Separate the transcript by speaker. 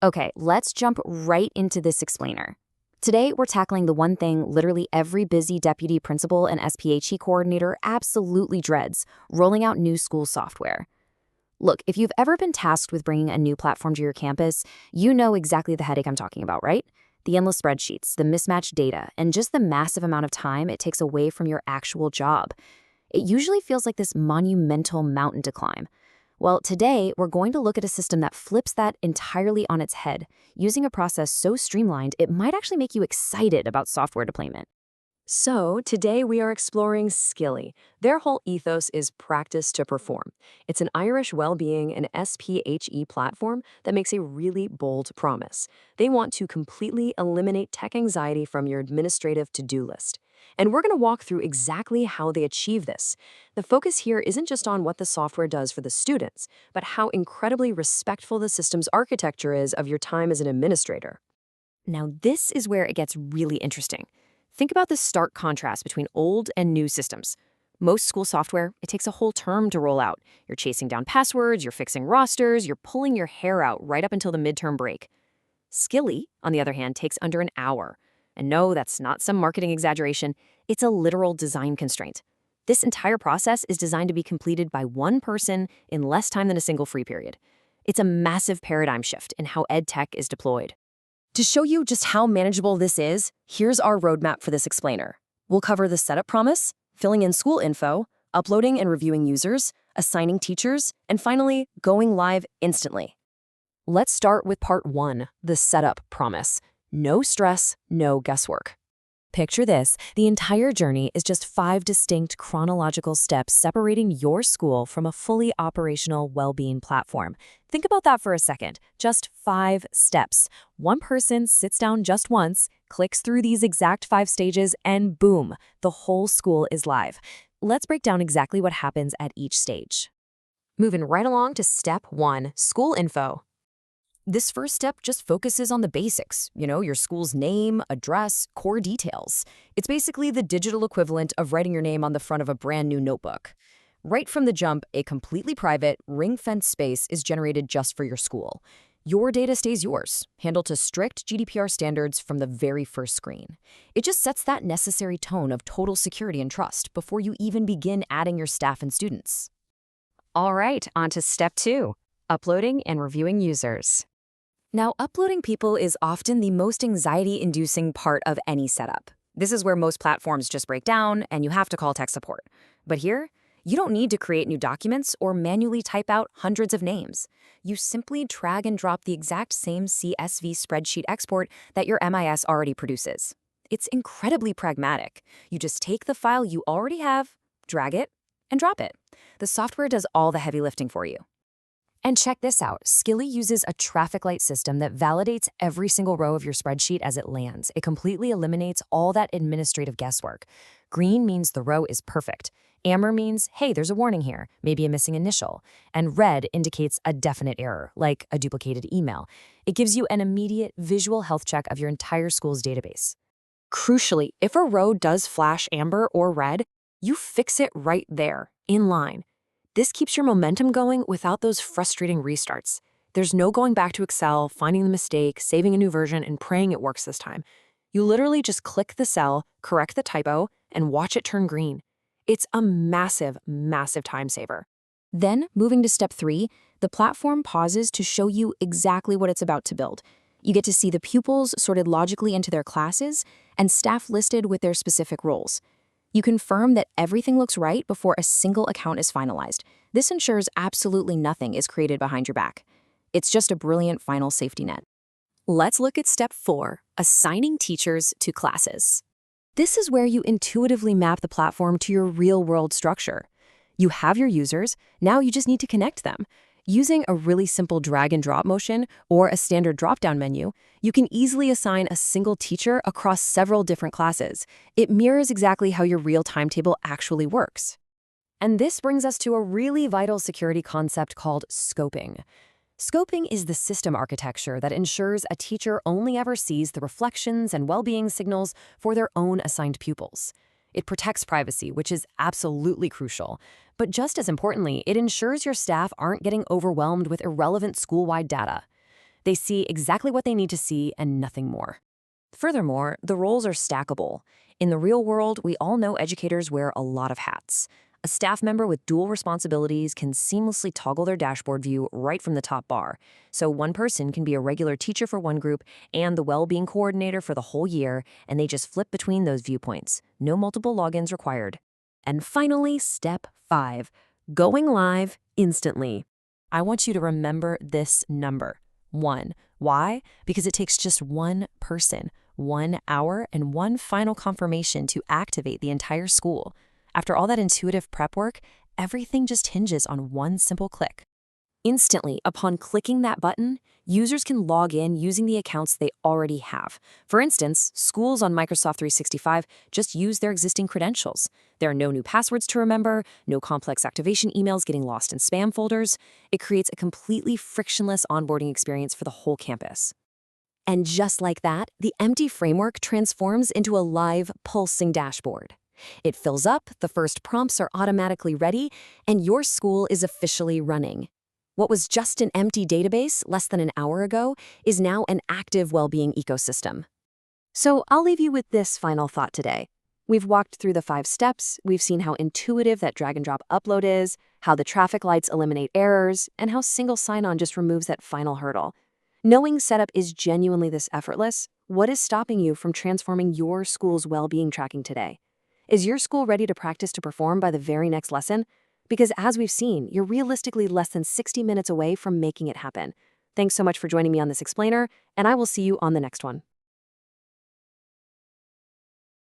Speaker 1: Okay, let's jump right into this explainer. Today, we're tackling the one thing literally every busy deputy principal and SPHE coordinator absolutely dreads: rolling out new school software. Look, if you've ever been tasked with bringing a new platform to your campus, you know exactly the headache I'm talking about, right? The endless spreadsheets, the mismatched data, and just the massive amount of time it takes away from your actual job. It usually feels like this monumental mountain to climb. Well, today, we're going to look at a system that flips that entirely on its head, using a process so streamlined it might actually make you excited about software deployment.
Speaker 2: So, today we are exploring Skilly. Their whole ethos is practice to perform. It's an Irish well-being and SPHE platform that makes a really bold promise. They want to completely eliminate tech anxiety from your administrative to-do list. And we're going to walk through exactly how they achieve this. The focus here isn't just on what the software does for the students, but how incredibly respectful the system's architecture is of your time as an administrator.
Speaker 1: Now, this is where it gets really interesting. Think about the stark contrast between old and new systems. Most school software, it takes a whole term to roll out. You're chasing down passwords, you're fixing rosters, you're pulling your hair out right up until the midterm break. Skilly, on the other hand, takes under an hour. And no, that's not some marketing exaggeration. It's a literal design constraint. This entire process is designed to be completed by one person in less time than a single free period. It's a massive paradigm shift in how ed tech is deployed. To show you just how manageable this is, here's our roadmap for this explainer. We'll cover the setup promise, filling in school info, uploading and reviewing users, assigning teachers, and finally, going live instantly. Let's start with part 1, the setup promise. No stress, no guesswork. Picture this: the entire journey is just 5 distinct chronological steps separating your school from a fully operational well-being platform. Think about that for a second. Just 5 steps. One person sits down just once, clicks through these exact 5 stages, and boom, the whole school is live. Let's break down exactly what happens at each stage. Moving right along to step 1, school info. This first step just focuses on the basics, your school's name, address, core details. It's basically the digital equivalent of writing your name on the front of a brand new notebook. Right from the jump, a completely private, ring-fenced space is generated just for your school. Your data stays yours, handled to strict GDPR standards from the very first screen. It just sets that necessary tone of total security and trust before you even begin adding your staff and students. All right, on to step 2, uploading and reviewing users. Now, uploading people is often the most anxiety-inducing part of any setup. This is where most platforms just break down and you have to call tech support. But here, you don't need to create new documents or manually type out hundreds of names. You simply drag and drop the exact same CSV spreadsheet export that your MIS already produces. It's incredibly pragmatic. You just take the file you already have, drag it, and drop it. The software does all the heavy lifting for you. And check this out, Skilly uses a traffic light system that validates every single row of your spreadsheet as it lands. It completely eliminates all that administrative guesswork. Green means the row is perfect. Amber means, hey, there's a warning here, maybe a missing initial. And red indicates a definite error, like a duplicated email. It gives you an immediate visual health check of your entire school's database. Crucially, if a row does flash amber or red, you fix it right there, in line. This keeps your momentum going without those frustrating restarts. There's no going back to Excel, finding the mistake, saving a new version, and praying it works this time. You literally just click the cell, correct the typo, and watch it turn green. It's a massive, massive time saver. Then, moving to step 3, the platform pauses to show you exactly what it's about to build. You get to see the pupils sorted logically into their classes and staff listed with their specific roles. You confirm that everything looks right before a single account is finalized. This ensures absolutely nothing is created behind your back. It's just a brilliant final safety net. Let's look at step 4, assigning teachers to classes. This is where you intuitively map the platform to your real-world structure. You have your users, now you just need to connect them. Using a really simple drag and drop motion or a standard drop-down menu, you can easily assign a single teacher across several different classes. It mirrors exactly how your real timetable actually works. And this brings us to a really vital security concept called scoping. Scoping is the system architecture that ensures a teacher only ever sees the reflections and well-being signals for their own assigned pupils. It protects privacy, which is absolutely crucial. But just as importantly, it ensures your staff aren't getting overwhelmed with irrelevant school-wide data.
Speaker 2: They see exactly what they need to see and nothing more. Furthermore, the roles are stackable. In the real world, we all know educators wear a lot of hats. A staff member with dual responsibilities can seamlessly toggle their dashboard view right from the top bar. So one person can be a regular teacher for one group and the well-being coordinator for the whole year, and they just flip between those viewpoints. No multiple logins required. And finally, step 5, going live instantly. I want you to remember this number, 1. Why? Because it takes just one person, 1 hour, and one final confirmation to activate the entire school. After all that intuitive prep work, everything just hinges on one simple click. Instantly, upon clicking that button, users can log in using the accounts they already have. For instance, schools on Microsoft 365 just use their existing credentials. There are no new passwords to remember, no complex activation emails getting lost in spam folders. It creates a completely frictionless onboarding experience for the whole campus. And just like that, the empty framework transforms into a live, pulsing dashboard. It fills up, the first prompts are automatically ready, and your school is officially running. What was just an empty database less than an hour ago is now an active well-being ecosystem. So I'll leave you with this final thought today. We've walked through the 5 steps, we've seen how intuitive that drag-and-drop upload is, how the traffic lights eliminate errors, and how single sign-on just removes that final hurdle. Knowing setup is genuinely this effortless, what is stopping you from transforming your school's well-being tracking today? Is your school ready to practice to perform by the very next lesson? Because as we've seen, you're realistically less than 60 minutes away from making it happen. Thanks so much for joining me on this explainer, and I will see you on the next one.